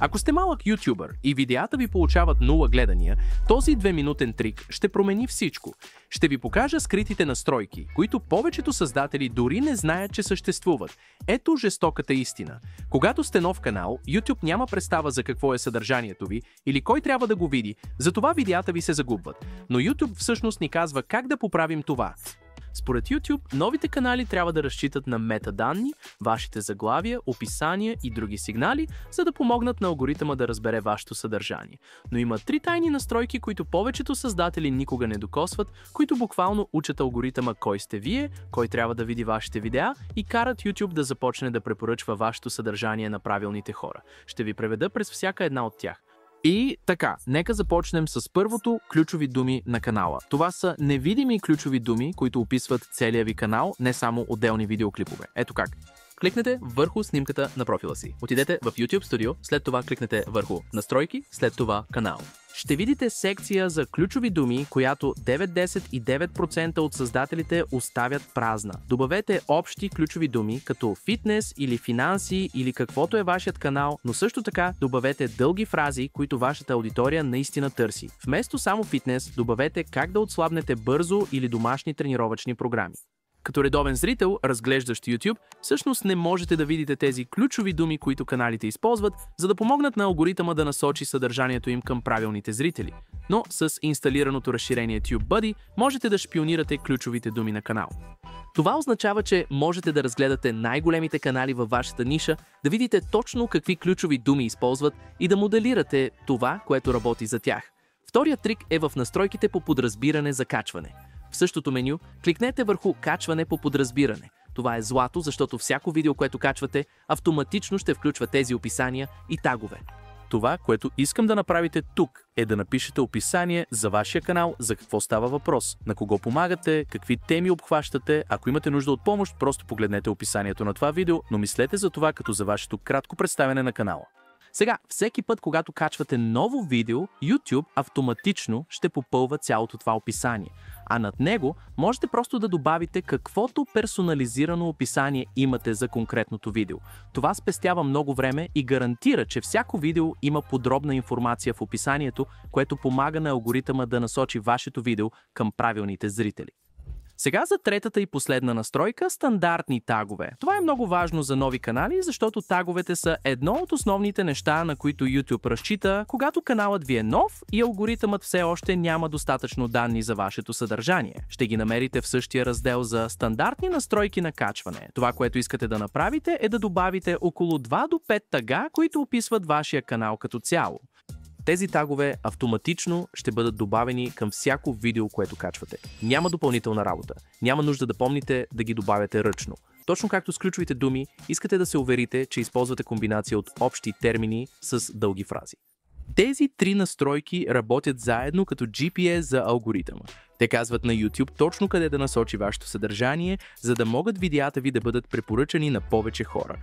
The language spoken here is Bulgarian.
Ако сте малък ютубър и видеята ви получават 0 гледания, този 2-минутен трик ще промени всичко. Ще ви покажа скритите настройки, които повечето създатели дори не знаят, че съществуват. Ето жестоката истина. Когато сте нов канал, YouTube няма представа за какво е съдържанието ви или кой трябва да го види, затова видеята ви се загубват. Но YouTube всъщност ни казва как да поправим това. Според YouTube, новите канали трябва да разчитат на метаданни, вашите заглавия, описания и други сигнали, за да помогнат на алгоритъма да разбере вашето съдържание. Но има 3 тайни настройки, които повечето създатели никога не докосват, които буквално учат алгоритъма кой сте вие, кой трябва да види вашите видеа и карат YouTube да започне да препоръчва вашето съдържание на правилните хора. Ще ви преведа през всяка една от тях. И така, нека започнем с първото ключови думи на канала. Това са невидими ключови думи, които описват целия ви канал, не само отделни видеоклипове. Ето как. Кликнете върху снимката на профила си. Отидете в YouTube Studio, след това кликнете върху Настройки, след това Канал. Ще видите секция за ключови думи, която 99% от създателите оставят празна. Добавете общи ключови думи, като фитнес или финанси или каквото е вашият канал, но също така добавете дълги фрази, които вашата аудитория наистина търси. Вместо само фитнес, добавете как да отслабнете бързо или домашни тренировъчни програми. Като редовен зрител, разглеждащ YouTube, всъщност не можете да видите тези ключови думи, които каналите използват, за да помогнат на алгоритъма да насочи съдържанието им към правилните зрители. Но с инсталираното разширение TubeBuddy можете да шпионирате ключовите думи на канал. Това означава, че можете да разгледате най-големите канали във вашата ниша, да видите точно какви ключови думи използват и да моделирате това, което работи за тях. Вторият трик е в настройките по подразбиране за качване. В същото меню кликнете върху Качване по подразбиране. Това е злато, защото всяко видео, което качвате, автоматично ще включва тези описания и тагове. Това, което искам да направите тук, е да напишете описание за вашия канал, за какво става въпрос, на кого помагате, какви теми обхващате. Ако имате нужда от помощ, просто погледнете описанието на това видео, но мислете за това като за вашето кратко представяне на канала. Сега, всеки път, когато качвате ново видео, YouTube автоматично ще попълва цялото това описание. А над него можете просто да добавите каквото персонализирано описание имате за конкретното видео. Това спестява много време и гарантира, че всяко видео има подробна информация в описанието, което помага на алгоритъма да насочи вашето видео към правилните зрители. Сега за третата и последна настройка – стандартни тагове. Това е много важно за нови канали, защото таговете са едно от основните неща, на които YouTube разчита, когато каналът ви е нов и алгоритъмът все още няма достатъчно данни за вашето съдържание. Ще ги намерите в същия раздел за стандартни настройки на качване. Това, което искате да направите, е да добавите около 2 до 5 тага, които описват вашия канал като цяло. Тези тагове автоматично ще бъдат добавени към всяко видео, което качвате. Няма допълнителна работа. Няма нужда да помните да ги добавяте ръчно. Точно както с ключовите думи, искате да се уверите, че използвате комбинация от общи термини с дълги фрази. Тези 3 настройки работят заедно като GPS за алгоритъма. Те казват на YouTube точно къде да насочи вашето съдържание, за да могат видеята ви да бъдат препоръчани на повече хора.